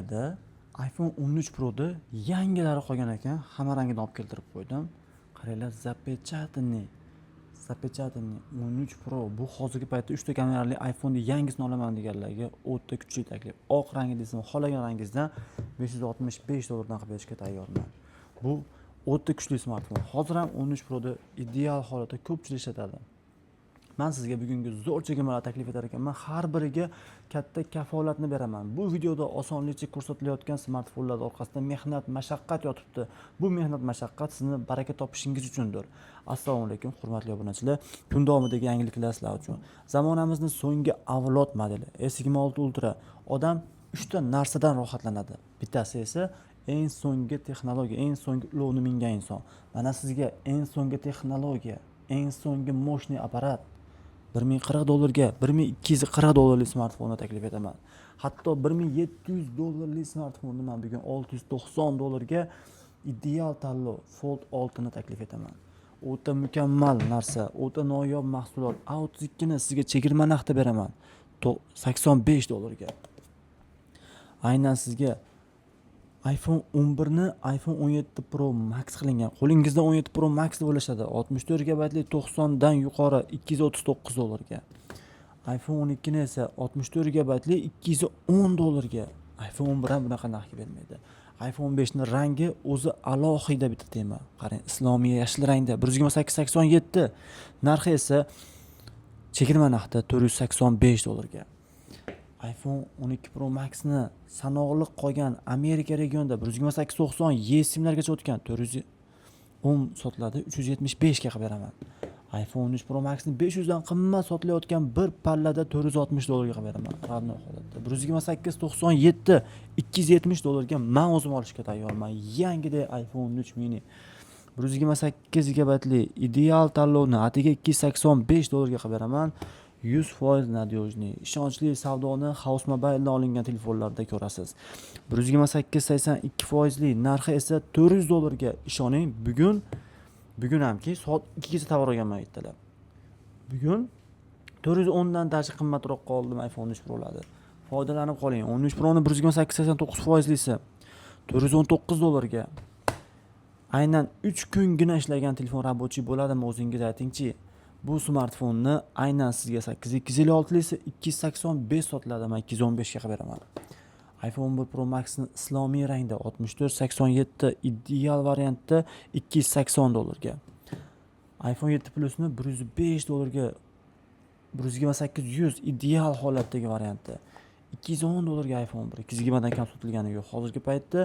Eda iPhone 13 Pro'da yangilari qolgan ekan. Hamma rangini olib keltirib qo'ydim. Qaranglar, Zapechatelniy 13 Pro. Bu hozirgi paytda 3 ta kamerali iPhone'ning yangisini olaman deganlarga o'ta kuchli taklif. Oq rangi desam, xohlagan rangingizdan $565 dan qilib berishga tayyorman. Bu o'ta kuchli smartfon. Hozir ham 13 Pro'da ideal holatda ko'pchilik ishlatadi. Men sizga bugungi zo'r chegirmalar taklif etar ekanman. Har biriga katta kafolatni beraman. Bu videoda osonlikcha ko'rsatilayotgan smartfonlar orqasida mehnat, mashaqqat yotibdi. Bu mehnat, mashaqqat sizni baraka topishingiz uchundir. Assalomu alaykum, hurmatli obunachilar. Kun davomidagi yangiliklar sizlar uchun. Zamonamizning so'nggi avlod modeli S26 Ultra. Odam 3 ta narsadan rohatlanadi. Bittasi esa eng so'nggi texnologiya, eng so'nggi ulovni mingan inson. Mana sizga eng so'nggi texnologiya, eng so'nggi moshniy apparat $1040, $1240 smartfonni taklif etaman. Hatto $1700 smartfonni men bugun $690 ga ideal tanlov Fold 6 ni taklif etaman. O'ta mukammal narsa, o'ta noyob mahsulot. A32 ni sizga chegirma narxda beraman. $85 ga. Aynan sizga iPhone 11 ni iPhone 17 Pro Max qilingan. Qo'lingizda 17 Pro Max deb o'ylashadi. 64 GB 90 dan yuqori $239 ga. iPhone 12 ni esa 64 GB $210 ga. iPhone 11 ham bunaqa narxga bermaydi. iPhone 15 ni rangi o'zi alohida bitta tema. Qarang, islomiy yashil rangda 128.87. Narxi esa chegirma narxda $485 ga. iPhone 12 Pro Max ni sanoqli qolgan Amerika regionida 128.90 yesimlargacha o'tgan 410 sotiladi, 375 ga qilib beraman. iPhone 13 Pro Max ni 500 dan qimmat sotilayotgan bir pallada $460 ga qilib beraman. Radno holatda 128.97 $270 ga men o'zim olishga tayyorman. Yangidek iPhone 13 mini 128 GB ideal tanlovni atiga $285 ga qilib beraman. 100% nadejniy, ishonchli savdoni House Mobile'dan olingan telefonlarda ko'rasiz. 128.82% narxi esa $400 ga. Ishoning, bugun hamki soat 2 gacha tovar olganman aytdilar. Bugun 410 dan dashi qimmatroq qoldim iPhone 13 Pro'larda. Foydalanib qoling. 13 Pro ni 128.89% isi $419 ga. Aynan 3 kungina ishlagan telefon rabochiy bo'ladimi, o'zingiz aytingchi. Bu smartfonni aynan sizga 8256 isi 285 sotiladi, men 215 ga qilib beraman. iPhone 11 Pro Max ni islomiy rangda 64.87 ideal variantda $280 ga. iPhone 7 Plus ni $105 ga, 128.100 ideal holatdagi variantda $210 ga iPhone 1. 2 GB dan kam sotilgani yo'q. Hozirgi paytda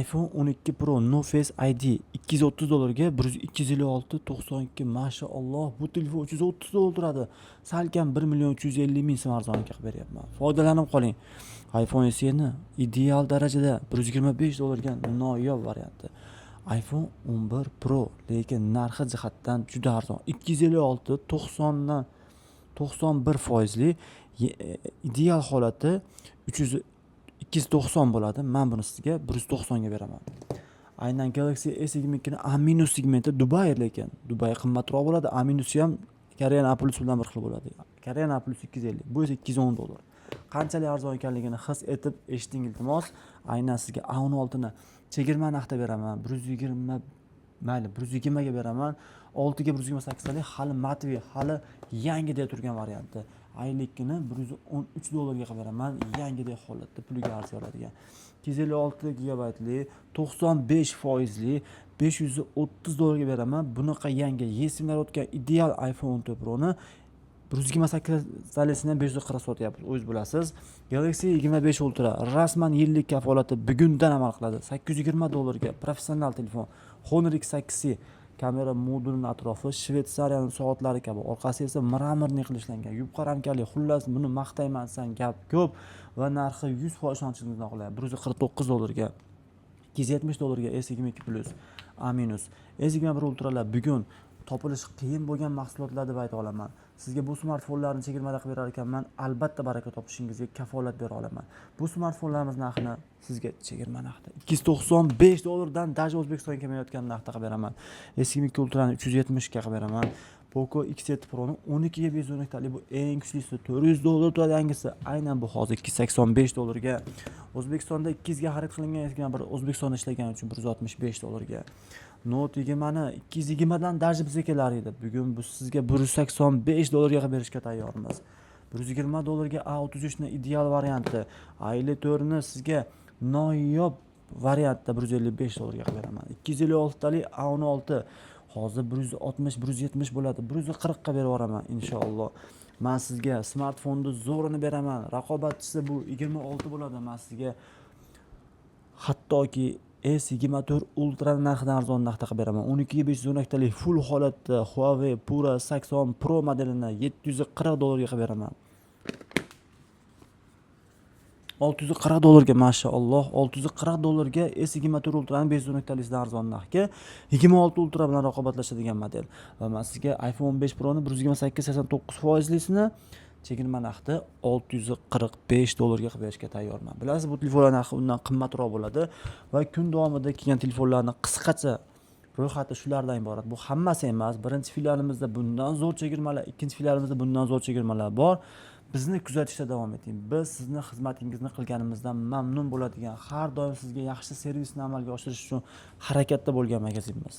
iPhone 12 Pro No Face ID $230 ga 256.92. Mashaalloh, bu telefon $330 turadi. Salkam 1.350.000 so'm arzonga qilib beryapman. Foydalanib qoling. iPhone SE ni ideal darajada $125 ga noyob varianti. iPhone 11 Pro lekin narxi jihatdan juda arzon. 256.90 dan 91% ideal holati 290 bo'ladi. Men buni sizga 190 ga beraman. Aynan Galaxy S22 ni A- segmenti Dubai, lekin Dubai qimmatroq bo'ladi. A- ham Korean A+ bilan bir xil bo'ladi. Korean A+ 250, bu esa $210. Qanchalik arzon ekanligini his etib eshiting iltimos. Aynan sizga A16 ni chegirma narxda beraman. 120, mayli 120 ga beraman. 6 ga 128 hali matvi, hali yangidek turgan varianti. Oylikini $113 ga qilib beraman. Yangidek holatda puliga arzon oladigan. 256 GB 95% $530 ga beraman. Bunaqa yangi yesimlar o'tgan ideal iPhone 14 Pro ni 128 ni 540 sotyapmiz. O'zingiz bilasiz. Galaxy 25 Ultra rasman yillik kafolati bugundan amal qiladi. $820 ga professional telefon. Honor X8C kamera modulining atrofi Shvetsariyaning soatlari kabi, orqasi esa mramorniy qilishlangan. Yupqa ramkali, xullas buni maqtayman desam gap ko'p va narxi 100% ishonchingizni oqlaydi. $149 ga, $270 ga S22 Plus, A-. S21 Ultralar bugun topilishi qiyin bo'lgan mahsulotlar deb ayta olaman. Sizga bu smartfonlarni chegirmada qilib berar ekanman. Albatta baraka topishingizga kafolat bera olaman. Bu smartfonlarimiz narxini sizga chegirma narxda $295 dan daji O'zbekistonga kelmayotgan narxda qilib beraman. S22 Ultrani 370 ga qilib beraman. Poco X7 Pro'ni 12 ga 512 talik bu eng kuchlisi, $400 turadi yangisi. Aynan bu hozir $285 ga. O'zbekistonda 200 ga xarid qilingan ekan, bir O'zbekistonda ishlagan uchun $165 ga. Note 20 ni 220 dan darji bizga kelar edi. Bugun bu sizga $185 ga berishga tayyormiz. $120 ga A33 ni ideal varianti, A54 ni sizga noyob variantda $155 ga beraman. 256 talik A16 hozir 160-170 bo'ladi. 140 ga berib yuboraman inshaalloh. Men sizga smartfonni zo'rini beraman. Raqobatchisi bu 26 bo'ladi. Men sizga hattoki S24 Ultra narxidan arzon narxda qilib beraman. 12 ga 512 talik full holatda Huawei Pura 80 Pro modelini $740 ga qilib beraman. $640 ga mashaalloh, $640 ga S24 Ultra 512 talikdan arzon narxga 26 Ultra bilan raqobatlashadigan model. Va men sizga iPhone 15 Pro ni 128-89%lisini chegirma narxda $645 ga qilib berishga tayyorman. Bilasiz, bu telefonlar narxi undan qimmatroq bo'ladi va kun davomida kelgan telefonlarni qisqacha ro'yxati shulardan iborat. Bu hammasi emas. Birinchi filialimizda bundan zo'r chegirmalar, ikkinchi filialimizda bundan zo'r chegirmalar bor. Bizni kuzatishda davom eting. Biz sizni xizmatingizni qilganimizdan mamnun bo'ladigan, har doim sizga yaxshi servisni amalga oshirish uchun harakatda bo'lgan magazinmiz.